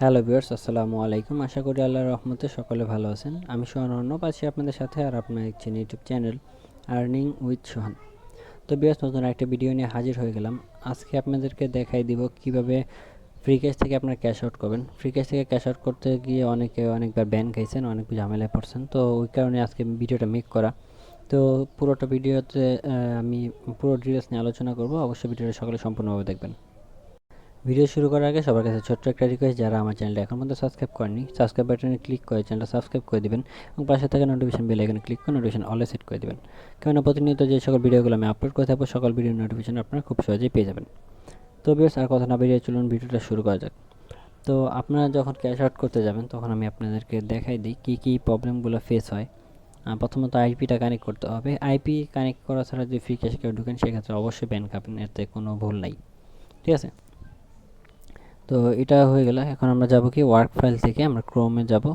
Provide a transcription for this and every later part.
Hello viewers, আসসালামু আলাইকুম। আশা করি আল্লাহর রহমতে সকলে ভালো আছেন। আমি সোহান অর্ণব আছি আপনাদের সাথে, আর আপনার দেখছেন ইউটিউব চ্যানেল আর্নিং উইথ সোহান। তো ভিউয়ার্স, নতুন একটা ভিডিও নিয়ে হাজির হয়ে গেলাম। আজকে আপনাদেরকে দেখাই দিব কিভাবে ফ্রি ক্যাশ থেকে আপনার ক্যাশ আউট করবেন। ফ্রি ক্যাশ থেকে ক্যাশ আউট করতে গিয়ে অনেকবার ব্যান খাইছেন, অনেক ঝামেলায় পড়ছেন। তো ওই কারণে আজকে ভিডিওটা মেক করা। তো পুরোটা ভিডিওতে আমি পুরো ডিটেলস নিয়ে আলোচনা করব। অবশ্যই ভিডিওটা সকলে সম্পূর্ণভাবে দেখবেন। ভিডিও শুরু করার আগে সবার কাছে ছোট্ট একটা রিকোয়েস্ট, যারা আমার চ্যানেলটা এখন পর্যন্ত সাবস্ক্রাইব করেনি, সাবস্ক্রাইব বাটনে ক্লিক করে চ্যানেলটা সাবস্ক্রাইব করে দিবেন এবং পাশে থাকা নোটিফিকেশন বেল আইকনে ক্লিক করে নোটিফিকেশন অলে সেট করে দিবেন। কেননা প্রতিনিয়ত যে সকল ভিডিওগুলো আমি আপলোড করে থাকবো, সকল ভিডিও নোটিফিকেশন আপনারা খুব সহজেই পেয়ে যাবেন। তো ভিউয়ার্স, আর কথা না বেরিয়ে চলুন ভিডিওটা শুরু করা যাক। তো আপনারা যখন ক্যাশ আউট করতে যাবেন, তখন আমি আপনাদেরকে দেখাই দিই কী কী প্রবলেমগুলো ফেস হয়। প্রথমত আইপিটা কানেক্ট করতে হবে। আইপি কানেক্ট করা ছাড়া যদি ফ্রি ক্যাশে কেউ ঢুকেন, সেক্ষেত্রে অবশ্যই ব্যান খাবেন, এতে কোনো ভুল নাই। ঠিক আছে, তো এটা হয়ে গেল। এখন আমরা যাব কি, ওয়ার্ক ফাইল থেকে আমরা ক্রোমে যাব।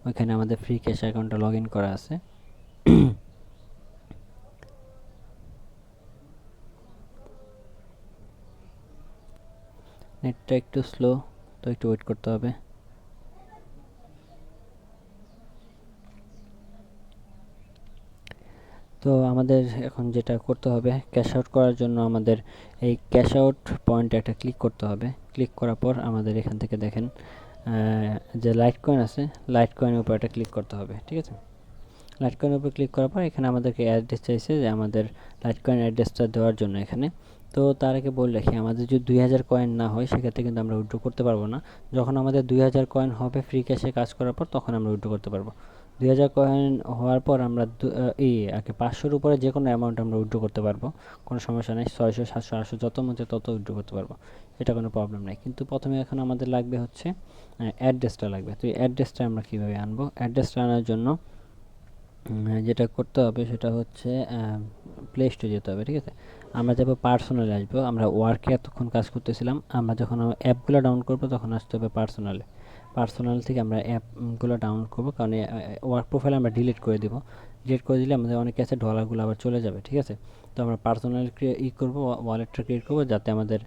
ওইখানে আমাদের ফ্রি ক্যাশ অ্যাকাউন্টটা লগ ইন করা আছে। নেটটা একটু স্লো, তো একটু ওয়েট করতে হবে। তো আমাদের এখন যেটা করতে হবে, ক্যাশ আউট করার জন্য আমাদের এই ক্যাশ আউট পয়েন্টে একটা ক্লিক করতে হবে। ক্লিক করার পর আমাদের এখান থেকে দেখেন যে লাইট কয়েন আছে, লাইট কয়েনের উপর একটা ক্লিক করতে হবে। ঠিক আছে, লাইট কয়েনের উপর ক্লিক করার পর এখানে আমাদেরকে অ্যাড্রেস চাইছে, যে আমাদের লাইট কয়েন অ্যাড্রেসটা দেওয়ার জন্য এখানে। তো তার আগে বলে রাখি, আমাদের যদি 2000 কয়েন না হয়, সেক্ষেত্রে কিন্তু আমরা উইথড্র করতে পারবো না। যখন আমাদের 2000 কয়েন হবে ফ্রি ক্যাশে কাজ করার পর, তখন আমরা উইথড্র করতে পারবো। 2000 কয়েন হওয়ার পর আমরা এই আর কি 500-র উপরে যে কোনো অ্যামাউন্ট আমরা উইথড্র করতে পারবো, কোনো সমস্যা নেই। 600, 700, 800 যত মন চায় তত উইথড্র করতে পারবো, এটা কোনো প্রবলেম নেই। কিন্তু প্রথমে এখন আমাদের লাগবে হচ্ছে অ্যাড্রেসটা লাগবে। তো এই অ্যাড্রেসটা আমরা কীভাবে আনবো? অ্যাড্রেসটা আনার জন্য যেটা করতে হবে সেটা হচ্ছে প্লে স্টোরে যেতে হবে। ঠিক আছে, আমরা যাবো পার্সোনালে, আসবো। আমরা ওয়ার্কে এতক্ষণ কাজ করতেছিলাম, আমরা যখন অ্যাপগুলো ডাউনলোড করবো তখন আসতে হবে পার্সোনালে। পার্সোনাল থেকে আমরা অ্যাপগুলো ডাউনলোড করবো, কারণ ওয়ার্ক প্রোফাইল আমরা ডিলিট করে দিব। ডিলিট করে দিলে আমাদের অনেক কাছে ডলারগুলো আবার চলে যাবে। ঠিক আছে, তো আমরা পার্সোনাল করবো, ওয়ালেটটা ক্রিয়েট করবো, যাতে আমাদের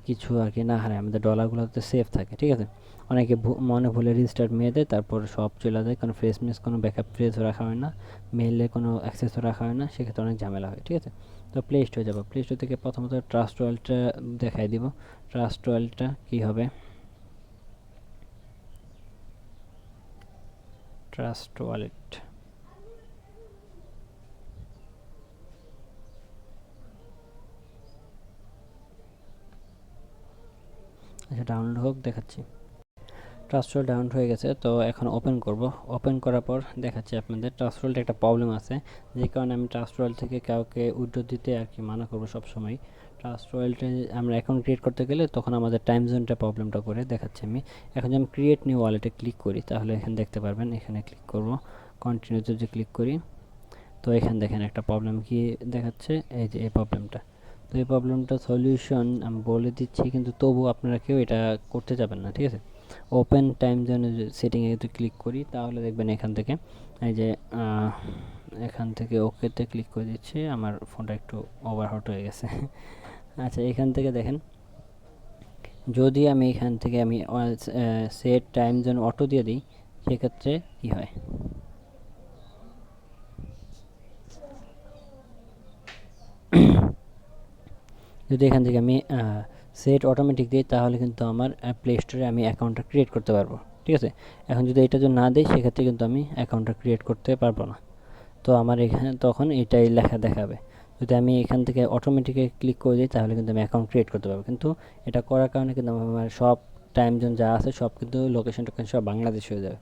কিছু আর কি না হারায়, আমাদের ডলারগুলো যাতে সেফ থাকে। ঠিক আছে, অনেকে মনে ভুলে রিস্টার্ট মেরে দেয়, তারপর সব চলে যায়, কারণ ফ্রেশ মিস কোনো ব্যাকআপ ফ্রেজও রাখা হয় না, মেইলে কোনো অ্যাক্সেসও রাখা হয় না, সেক্ষেত্রে অনেক ঝামেলা হয়। ঠিক আছে, তো প্লে স্টোরে যাবো। প্লে স্টোর থেকে প্রথমত ট্রাস্ট ওয়ালেটটা দেখাই দিব। ট্রাস্ট ওয়ালেটটা কী হবে, ট্রাস্ট ওয়ালেট। আচ্ছা, ডাউনলোড হোক, দেখাচ্ছি। ট্রাস্ট্রোল ডাউনলোড হয়ে গেছে, তো এখন ওপেন করব। ওপেন করার পর দেখাচ্ছি আপনাদের ট্রাস্ট্রোলটা একটা প্রবলেম আছে, যে কারণে আমি ট্রাস্ট্রোল থেকে কাউকে উইথড্র দিতে আর কি মানা করবো সবসময়। ট্রাস্ট্রোলটা আমরা অ্যাকাউন্ট ক্রিয়েট করতে গেলে তখন আমাদের টাইম জোনটা প্রবলেমটা করে দেখাচ্ছি আমি। এখন যদি আমি ক্রিয়েট নিউ ওয়ালেটে ক্লিক করি, তাহলে এখানে দেখতে পারবেন, এখানে ক্লিক করব, কন্টিনিউতে যদি ক্লিক করি, তো এখানে দেখেন একটা প্রবলেম কি দেখাচ্ছে, এই যে এই প্রবলেমটা। তো এই প্রবলেমটা সলিউশন আমি বলে দিচ্ছি, কিন্তু তবু আপনারা কেউ এটা করতে যাবেন না। ঠিক আছে, ওপেন টাইম জোনের সেটিংয়ে যদি ক্লিক করি, তাহলে দেখবেন এখান থেকে এই যে এখান থেকে ওকেতে ক্লিক করে দিচ্ছি। আমার ফোনটা একটু ওভারহট হয়ে গেছে। আচ্ছা, এখান থেকে দেখেন, যদি আমি এখান থেকে আমি সেট টাইম জোন অটো দিয়ে দিই, সেক্ষেত্রে কী হয়, যদি এখান থেকে আমি সেট অটোমেটিক দিই, তাহলে কিন্তু আমার প্লে স্টোরে আমি অ্যাকাউন্টটা ক্রিয়েট করতে পারবো। ঠিক আছে, এখন যদি এটা যদি না দিই, সেক্ষেত্রে কিন্তু আমি অ্যাকাউন্টটা ক্রিয়েট করতে পারবো না। তো আমার এখানে তখন এটাই লেখা দেখাবে। যদি আমি এখান থেকে অটোমেটিকে ক্লিক করে দিই, তাহলে কিন্তু আমি অ্যাকাউন্ট ক্রিয়েট করতে পারবো। কিন্তু এটা করার কারণে কিন্তু আমার সব টাইম জোন যা আছে সব কিন্তু লোকেশন টোকেন সব বাংলাদেশ হয়ে যাবে।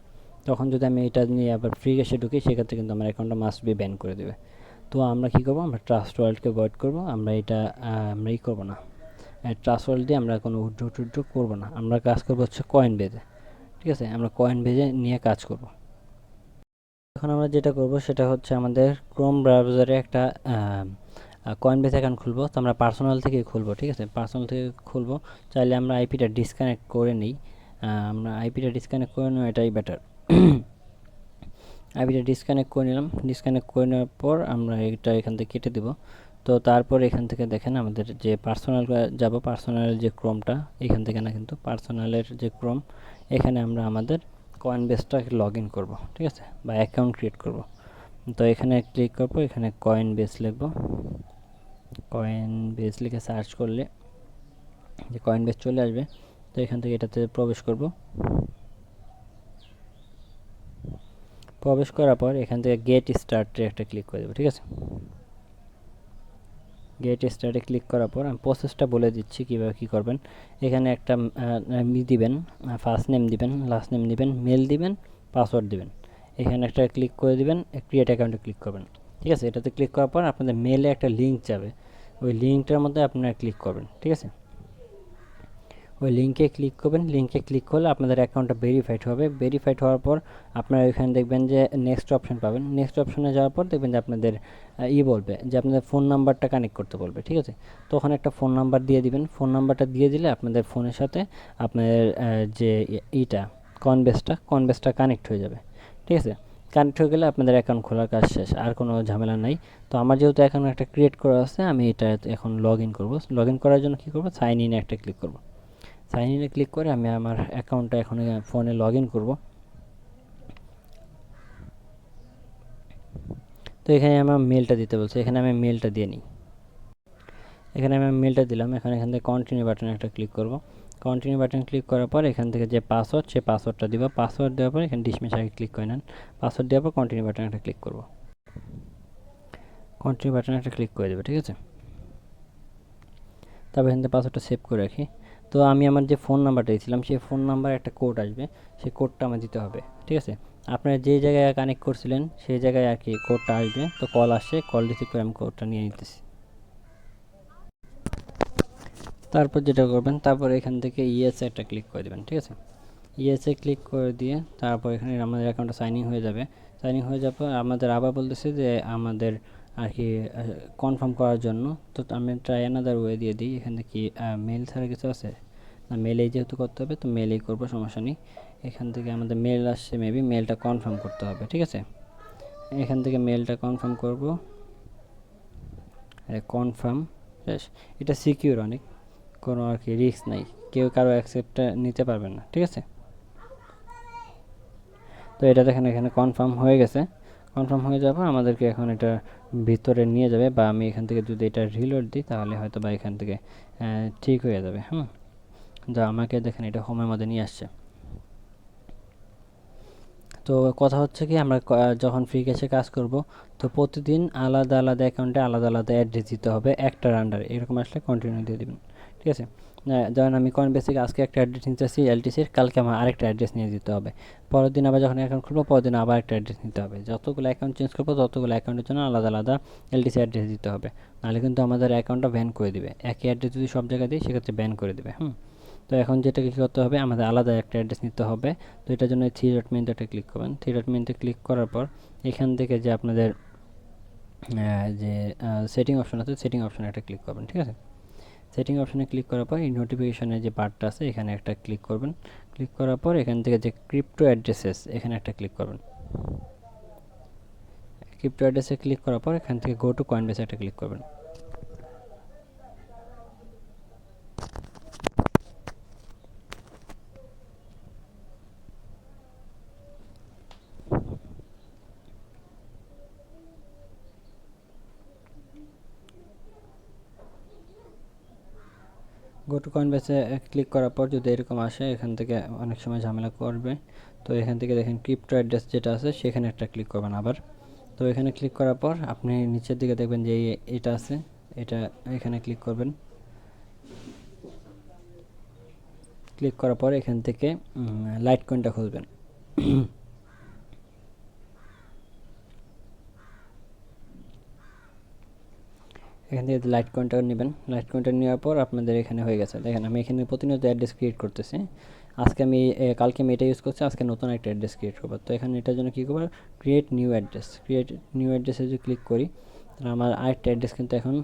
তখন যদি আমি এটা নিয়ে আবার ফ্রি ক্যাশে ঢুকি, সেক্ষেত্রে কিন্তু আমার অ্যাকাউন্টটা মাস্ট বি ব্যান করে দেবে। তো আমরা কী করবো, আমরা ট্রাস্ট ওয়ালেটকে অ্যাভয়েড করবো। আমরা এটা আমরা করবো না, ট্রাস্ট ওয়ালেট দিয়ে আমরা কোনো উইথড্র করবো না। আমরা কাজ করবো হচ্ছে কয়েন বেজে। ঠিক আছে, আমরা কয়েন বেজে নিয়ে কাজ করব। এখন আমরা যেটা করব সেটা হচ্ছে, আমাদের ক্রোম ব্রাউজারে একটা কয়েনবেস অ্যাকাউন্ট খুলবো। তো আমরা পার্সোনাল থেকে খুলবো। ঠিক আছে, পার্সোনাল থেকে খুলবো। চাইলে আমরা আইপিটা ডিসকানেক্ট করে নিই, আমরা আইপিটা ডিসকানেক্ট করে নিই, এটাই বেটার। আইপিটা ডিসকানেক্ট করে নিলাম। ডিসকানেক্ট করে নেওয়ার পর আমরা এটা এখান থেকে কেটে দেবো। তো তারপর এখান থেকে দেখেন আমাদের যে পার্সোনাল যাব, পার্সোনালের যে ক্রোমটা এখান থেকে না, কিন্তু পার্সোনালের যে ক্রোম এখানে আমরা আমাদের কয়েনবেসটাকে লগ ইন করবো, ঠিক আছে, বা অ্যাকাউন্ট ক্রিয়েট করব। তো এখানে ক্লিক করবো, এখানে কয়েনবেস লিখবো, কয়েনবেস লিখে সার্চ করলে যে কয়েনবেস চলে আসবে। তো এখান থেকে এটাতে প্রবেশ করব। প্রবেশ করার পর এখান থেকে গেট স্টার্টে একটা ক্লিক করে দেবো, ঠিক আছে। গেট স্টার্টে ক্লিক করার পর আমি প্রসেসটা বলে দিচ্ছি কীভাবে কী করবেন। এখানে একটা দিবেন, ফার্স্ট নেম দিবেন, লাস্ট নেম দিবেন, মেল দিবেন, পাসওয়ার্ড দিবেন। এখানে একটা ক্লিক করে দিবেন, ক্রিয়েট অ্যাকাউন্টে ক্লিক করবেন, ঠিক আছে। এটাতে ক্লিক করার পর আপনাদের মেলে একটা লিঙ্ক যাবে, ওই লিঙ্কটার মধ্যে আপনারা ক্লিক করবেন, ঠিক আছে। ওই লিঙ্কে ক্লিক করবেন। লিঙ্কে ক্লিক করলে আপনাদের অ্যাকাউন্টটা ভেরিফাইড হবে। ভেরিফাইড হওয়ার পর আপনারা এখানে দেখবেন যে নেক্সট অপশন পাবেন। নেক্সট অপশনে যাওয়ার পর দেখবেন যে আপনাদের বলবে যে আপনাদের ফোন নাম্বারটা কানেক্ট করতে বলবে, ঠিক আছে। তো ওখানে একটা ফোন নাম্বার দিয়ে দিবেন। ফোন নাম্বারটা দিয়ে দিলে আপনাদের ফোনের সাথে আপনাদের যে কনবেসটা কানেক্ট হয়ে যাবে, ঠিক আছে। কানেক্ট হয়ে গেলে আপনাদের অ্যাকাউন্ট খোলার কাজ শেষ, আর কোনো ঝামেলা নাই। তো আমার যেহেতু অ্যাকাউন্ট একটা ক্রিয়েট করা আছে, আমি এটা এখন লগ ইন করবো। লগ ইন করার জন্য কী করবো, সাইন ইনে একটা ক্লিক করবো। সাইন ইনে ক্লিক করে আমি আমার অ্যাকাউন্টটা এখন ফোনে লগ ইন করবো। তো এখানে আমার মেলটা দিতে বলছে, এখানে আমি মেলটা দিয়ে নিই। এখানে আমি মেলটা দিলাম। এখান থেকে কন্টিনিউ বাটনে একটা ক্লিক করব। কন্টিনিউ বাটন ক্লিক করার পর এখান থেকে যে পাসওয়ার্ড, সে পাসওয়ার্ডটা দিব। পাসওয়ার্ড দেওয়ার পর এখানে ডিসমিস আগে ক্লিক করে নেন। পাসওয়ার্ড দেওয়ার পর কন্টিনিউ বাটনে একটা ক্লিক করব। কন্টিনিউ বাটনে একটা ক্লিক করে দেবো, ঠিক আছে। তারপর এখান থেকে পাসওয়ার্ডটা সেভ করে রাখি। তো আমি আমার যে ফোন নাম্বারটা দিয়েছিলাম, সেই ফোন নাম্বারে একটা কোড আসবে, সেই কোডটা আমার দিতে হবে, ঠিক আছে। আপনারা যে জায়গায় কানেক্ট করছিলেন সেই জায়গায় আর কি কোডটা আসবে। তো কল আসছে, কল রিসিভ করে আমি কোডটা নিয়ে নিতেছি। তারপর যেটা করবেন, তারপর এখান থেকে ইএসএ একটা ক্লিক করে দেবেন, ঠিক আছে। ইএসএ ক্লিক করে দিয়ে তারপর এখানে আমাদের অ্যাকাউন্টটা সাইন ইন হয়ে যাবে। সাইন ইন হয়ে যাওয়ার পর আমাদের আবার বলতেছে যে আমাদের আর কি কনফার্ম করার জন্য। তো আমি ট্রাই অ্যানাদার ওয়ে দিয়ে দিই। এখানে কি মেল ছাড়া কিছু আছে না, মেলেই যেহেতু করতে হবে তো মেলেই করবো, সমস্যা নেই। এখান থেকে আমাদের মেল আসছে, মেবি মেলটা কনফার্ম করতে হবে, ঠিক আছে। এখান থেকে মেলটা কনফার্ম করব। কনফার্ম শেষ। এটা সিকিউর অনেক, কোনো আর কি রিস্ক নাই, কেউ কারো অ্যাকসেপ্টটা নিতে পারবে না, ঠিক আছে। তো এটা দেখেন এখানে কনফার্ম হয়ে গেছে। কনফার্ম হয়ে যাবে আমাদেরকে এখন এটা ভিতরে নিয়ে যাবে, বা আমি এখান থেকে যদি এটা রিলোড দিই তাহলে হয়তো বা এখান থেকে ঠিক হয়ে যাবে। যা আমাকে দেখেন এটা হোমের মধ্যে নিয়ে আসছে। তো কথা হচ্ছে কি, আমরা যখন ফ্রি ক্যাশে কাজ করব, তো প্রতিদিন আলাদা আলাদা অ্যাকাউন্টে আলাদা আলাদা অ্যাড্রেস দিতে হবে একটার আন্ডারে। এরকম আসলে কন্টিনিউ দিয়ে দেবেন, ঠিক আছে। যেমন আমি কয়েনবেসে আজকে একটা অ্যাড্রেস নিতেছি এলটিসির, কালকে আমার আরেকটা অ্যাড্রেস নিয়ে দিতে হবে। পরের দিন আবার যখন অ্যাকাউন্ট খুলবো, পরের দিন আবার একটা অ্যাড্রেস নিতে হবে। যতগুলো অ্যাকাউন্ট চেঞ্জ করবো ততগুলো অ্যাকাউন্টের জন্য আলাদা আলাদা এলটিসি অ্যাড্রেস দিতে হবে, নাহলে কিন্তু আমাদের অ্যাকাউন্টটা ব্যান করে দিবে। একই অ্যাড্রেস যদি সব জায়গায় দিই সেক্ষেত্রে ব্যান করে দেবে। তো এখন যেটা কী করতে হবে, আমাদের আলাদা একটা অ্যাড্রেস নিতে হবে। তো এটার জন্য থ্রি ডট মেনুতে ক্লিক করবেন। থ্রি ডট মেনুতে ক্লিক করার পর এখান থেকে যে আপনাদের যে সেটিং অপশন আছে, সেটিং অপশনে একটা ক্লিক করবেন, ঠিক আছে। সেটিং অপশনে ক্লিক করার পর এই নোটিফিকেশনের যে পার্টটা আছে এখানে একটা ক্লিক করবেন। ক্লিক করার পর এখান থেকে যে ক্রিপ্টো অ্যাড্রেসেস এখানে একটা ক্লিক করবেন। ক্রিপ্টো অ্যাড্রেসে ক্লিক করার পর এখান থেকে গো টু কয়েনবেসে একটা ক্লিক করবেন। গো টু কয়েনবেসে ক্লিক করার পর যদি এরকম আসে, এখান থেকে অনেক সময় ঝামেলা করবে। তো এখান থেকে দেখেন ক্রিপ্টো অ্যাড্রেস যেটা আছে সেখানে একটা ক্লিক করবেন আবার। তো এখানে ক্লিক করার পর আপনি নিচের দিকে দেখবেন যে এটা আছে, এটা এখানে ক্লিক করবেন। ক্লিক করার পর এখান থেকে লাইট কয়েনটা খুলবেন। এখান থেকে লাইট কয়েনটা নেবেন। লাইট কয়েনটা নেওয়ার পর আপনাদের এখানে হয়ে গেছে। দেখেন আমি এখানে প্রতিনিয়ত অ্যাড্রেস ক্রিয়েট করতেছি। আজকে আমি কালকে আমি এটা ইউজ করছি, আজকে নতুন একটা অ্যাড্রেস ক্রিয়েট করবো। তো এখানে এটার জন্য কী করবো, create new address. Create new অ্যাড্রেসে যদি ক্লিক করি তাহলে আমার আরেকটা অ্যাড্রেস কিন্তু এখন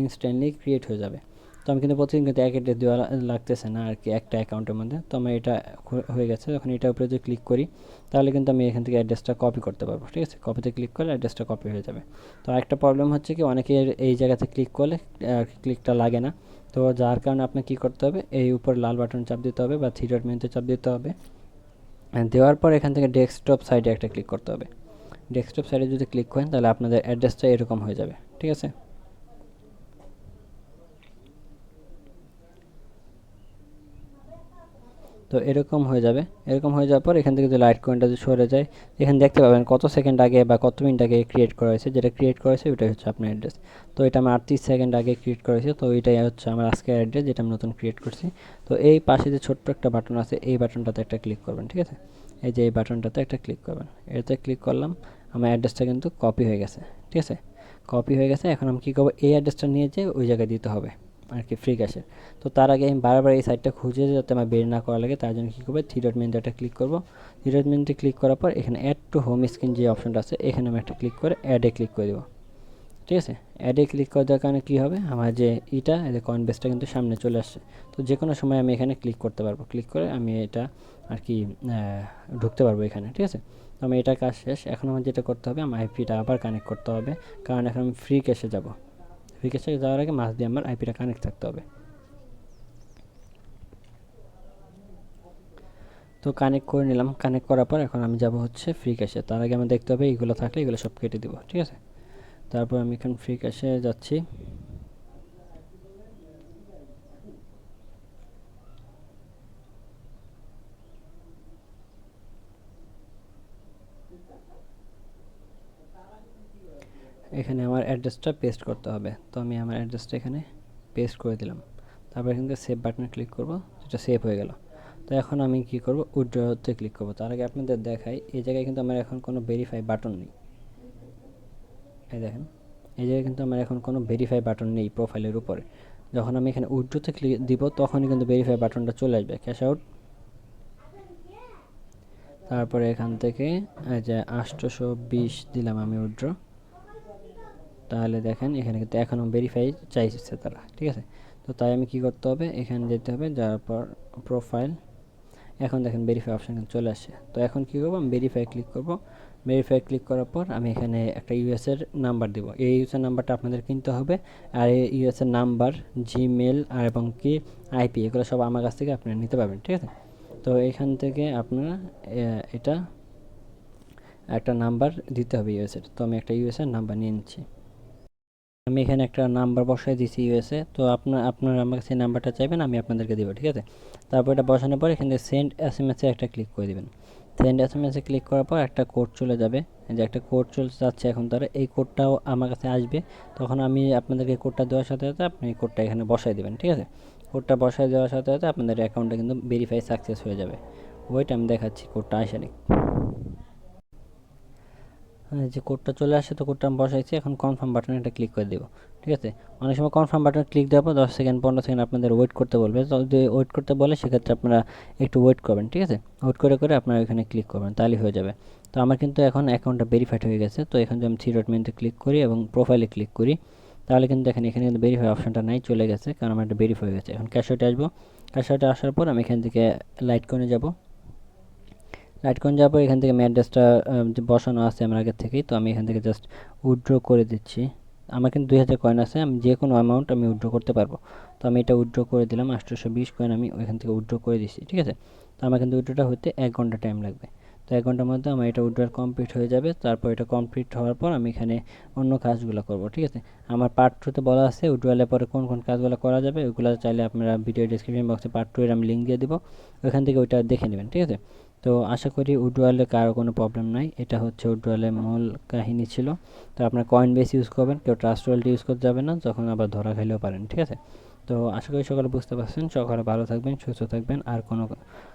ইনস্ট্যান্টলি ক্রিয়েট হয়ে যাবে। তো আমি কিন্তু প্রতিদিন কিন্তু এক অ্যাড্রেস দেওয়া লাগতেছে না আর কি একটা অ্যাকাউন্টের মধ্যে। তো আমার এটা হয়ে গেছে। যখন এটার উপরে যদি ক্লিক করি তাহলে কিন্তু আমি এখান থেকে অ্যাড্রেসটা কপি করতে পারবো, ঠিক আছে। কপিতে ক্লিক করলে অ্যাড্রেসটা কপি হয়ে যাবে। তো আরেকটা প্রবলেম হচ্ছে কি, অনেকের এই জায়গাতে ক্লিক করলে ক্লিকটা লাগে না। তো যার কারণে আপনাকে কী করতে হবে, এই উপর লাল বাটন চাপ দিতে হবে বা থ্রি ডট মেনুতে চাপ দিতে হবে। দেওয়ার পর এখান থেকে ডেস্কটপ সাইডে একটা ক্লিক করতে হবে। ডেস্কটপ সাইডে যদি ক্লিক করেন তাহলে আপনাদের অ্যাড্রেসটা এরকম হয়ে যাবে, ঠিক আছে। তো এরকম হয়ে যাবে। এরকম হয়ে যাওয়ার পর এখান থেকে যদি লাইট কয়েনটা যদি সরে যায়, এখানে দেখতে পাবেন কত সেকেন্ড আগে বা কত মিনিট আগে ক্রিয়েট করা হয়েছে। যেটা ক্রিয়েট করা হয়েছে ওইটাই হচ্ছে আপনার অ্যাড্রেস। তো এটা আমার 38 সেকেন্ড আগে ক্রিয়েট করা হয়েছে। তো এইটাই হচ্ছে আমার আজকের অ্যাড্রেস, যেটা আমি নতুন ক্রিয়েট করছি। তো এই পাশে যে ছোট্ট একটা বাটন আছে, এই বাটনটাতে একটা ক্লিক করবেন, ঠিক আছে। এই যে এই বাটনটাতে একটা ক্লিক করবেন, এটাতে ক্লিক করলাম। আমার অ্যাড্রেসটা কিন্তু কপি হয়ে গেছে, ঠিক আছে। কপি হয়ে গেছে। এখন আমি কী করবো, এই অ্যাড্রেসটা নিয়ে যেয়ে ওই জায়গায় দিতে হবে আর কি, ফ্রি ক্যাশে। তো তার আগে আমি বারবার এই সাইটটা খুঁজে যাতে আমার বের না করা লাগে, তার জন্য কী করবো, থ্রি ডট মেনুতে একটা ক্লিক করবো। থ্রি ডট মেনুতে ক্লিক করার পর এখানে অ্যাড টু হোম স্ক্রিন যে অপশনটা আছে, এখানে আমি একটা ক্লিক করে অ্যাডে ক্লিক করে দেবো, ঠিক আছে। অ্যাডে ক্লিক করে দেওয়ার কারণে কী হবে, আমার যে কয়েনবেসটা কিন্তু সামনে চলে আসছে। তো যে কোনো সময় আমি এখানে ক্লিক করতে পারবো, ক্লিক করে আমি এটা আর কি ঢুকতে পারবো এখানে, ঠিক আছে। তো আমি এটা কাজ শেষ। এখন আমার যেটা করতে হবে, আমার আইপিটা আবার কানেক্ট করতে হবে, কারণ এখন আমি ফ্রি ক্যাশে যাব। ফ্রি ক্যাশে যাওয়ার আগে মাস দিয়ে আমার আইপিটা কানেক্ট থাকতে হবে। তো কানেক্ট করে নিলাম। কানেক্ট করার পর এখন আমি যাব হচ্ছে ফ্রি ক্যাশে। তার আগে আমার দেখতে হবে এইগুলো থাকলে এগুলো সব কেটে দিব, ঠিক আছে। তারপর আমি এখন ফ্রি ক্যাশে যাচ্ছি। এখানে আমার অ্যাড্রেসটা পেস্ট করতে হবে। তো আমি আমার অ্যাড্রেসটা এখানে পেস্ট করে দিলাম। তারপর এখান থেকে সেভ বাটনে ক্লিক করব, সেটা সেভ হয়ে গেল। তো এখন আমি কি করব, উইথড্রতে ক্লিক করব। তার আগে আপনাদের দেখাই, এই জায়গায় কিন্তু আমার এখন কোনো ভেরিফাই বাটন নেই। এই দেখেন, এই জায়গায় কিন্তু আমার এখন কোনো ভেরিফাই বাটন নেই প্রোফাইলের উপরে। যখন আমি এখানে উইথড্রতে ক্লিক দিব তখনই কিন্তু ভেরিফাই বাটনটা চলে আসবে, ক্যাশ আউট। তারপরে এখান থেকে এই যে 820 দিলাম আমি উইথড্র। তাহলে দেখেন এখানে কিন্তু এখনও ভেরিফাই চাইছে তারা, ঠিক আছে। তো তাই আমি কি করতে হবে, এখানে যেতে হবে, যাওয়ার পর প্রোফাইল। এখন দেখেন ভেরিফাই অপশান কিন্তু চলে আসছে। তো এখন কী করবো, আমি ভেরিফাই ক্লিক করব। ভেরিফাই ক্লিক করার পর আমি এখানে একটা ইউএসের নাম্বার দিব। এই ইউএসের নাম্বারটা আপনাদের কিনতে হবে। আর এই ইউএসের নাম্বার, জিমেল আর এবং কি আইপি, এগুলো সব আমার কাছ থেকে আপনারা নিতে পারবেন, ঠিক আছে। তো এখান থেকে আপনারা এটা একটা নাম্বার দিতে হবে ইউএসের। তো আমি একটা ইউএসের নাম্বার নিয়ে নিচ্ছি। আমি এখানে একটা নাম্বার বসাই দিয়েছি ইউএসএ। তো আপনারা আমার কাছে নাম্বারটা চাইবেন, আমি আপনাদেরকে দেবো, ঠিক আছে। তারপর এটা বসানোর পর এখানে সেন্ড এসএমএসে একটা ক্লিক করে দেবেন। সেন্ড এসএমএসে ক্লিক করার পর একটা কোড চলে যাবে, যে একটা কোড চলে যাচ্ছে এখন। তারা এই কোডটাও আমার কাছে আসবে। তখন আমি আপনাদেরকে কোডটা দেওয়ার সাথে সাথে আপনি এই কোডটা এখানে বসাই দেবেন, ঠিক আছে। কোডটা বসাই দেওয়ার সাথে সাথে আপনাদের অ্যাকাউন্টটা কিন্তু ভেরিফাই সাকসেস হয়ে যাবে। ওয়েট, আমি দেখাচ্ছি কোডটা আসেনি। যে কোডটা চলে আসে, তো কোডটা আমি বসাইছি। এখন কনফার্ম বাটনে একটা ক্লিক করে দেবো, ঠিক আছে। অনেক সময় কনফার্ম বাটনে ক্লিক দেওয়ার পর 10 সেকেন্ড 15 সেকেন্ড আপনাদের ওয়েট করতে বলবে। তো যদি ওয়েট করতে বলে সেক্ষেত্রে আপনারা একটু ওয়েট করবেন, ঠিক আছে। ওয়েট করে করে আপনারা এখানে ক্লিক করবেন, তাহলেই হয়ে যাবে। তো আমার কিন্তু এখন অ্যাকাউন্টটা ভেরিফাইড হয়ে গেছে। তো এখানে যদি আমি থ্রি ডট মেনুতে ক্লিক করি এবং প্রোফাইলে ক্লিক করি, তাহলে কিন্তু দেখেন এখানে কিন্তু ভেরিফাই অপশনটা নাই, চলে গেছে, কারণ আমার একটা ভেরিফাই হয়ে গেছে। এখন ক্যাশ আউটে আসবো। ক্যাশ আউটে আসার পর আমি এখান থেকে লাইট কয়েনে যাব। লাইট কয়েন যাওয়ার পর এখান থেকে আমি অ্যাড্রেসটা বসানো আছে আমার আগের থেকেই। তো আমি এখান থেকে জাস্ট উইথড্র করে দিচ্ছি। আমার কিন্তু 2000 কয়েন আছে, আমি যে কোনো অ্যামাউন্ট আমি উইথড্র করতে পারবো। তো আমি এটা উইথড্র করে দিলাম। 820 কয়েন আমি ওইখান থেকে উইথড্র করে দিচ্ছি, ঠিক আছে। তো আমার কিন্তু উইথড্রটা হতে 1 ঘন্টা টাইম লাগবে। তো 1 ঘন্টার মধ্যে আমার এটা উইথড্র কমপ্লিট হয়ে যাবে। তারপর এটা কমপ্লিট হওয়ার পর আমি এখানে অন্য কাজগুলো করব, ঠিক আছে। আমার পার্ট 2তে বলা আছে উইথড্রয়ালের পরে কোন কোন কাজগুলো করা যাবে। ওইগুলো চাইলে আপনারা ভিডিও ডিসক্রিপশন বক্সে পার্ট 2 এর আমি লিঙ্ক দিয়ে দিব, ওইখান থেকে ওইটা দেখে নেবেন, ঠিক আছে। তো আশা করি উইথড্রয়ালে কারো কোনো প্রবলেম নাই। এটা হচ্ছে উইথড্রয়ালের মূল কাহিনী ছিল। তো আপনার কয়েনবেস ইউজ করবেন, কেউ ট্রাস্ট ওয়ালেট ইউজ করতে যাবে না, যখন আবার ধরা খাইলেও পারেন, ঠিক আছে। তো আশা করি সকালে বুঝতে পারছেন। সকালে ভালো থাকবেন, সুস্থ থাকবেন। আর কোনো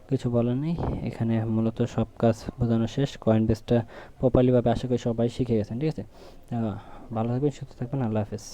কিছু বলার নেই। এখানে মূলত সব কাজ বোঝানো শেষ। কয়েনবেসটা প্রপারলিভাবে আশা করি সবাই শিখে গেছেন, ঠিক আছে। ভালো থাকবেন, সুস্থ থাকবেন। আল্লাহ হাফেজ।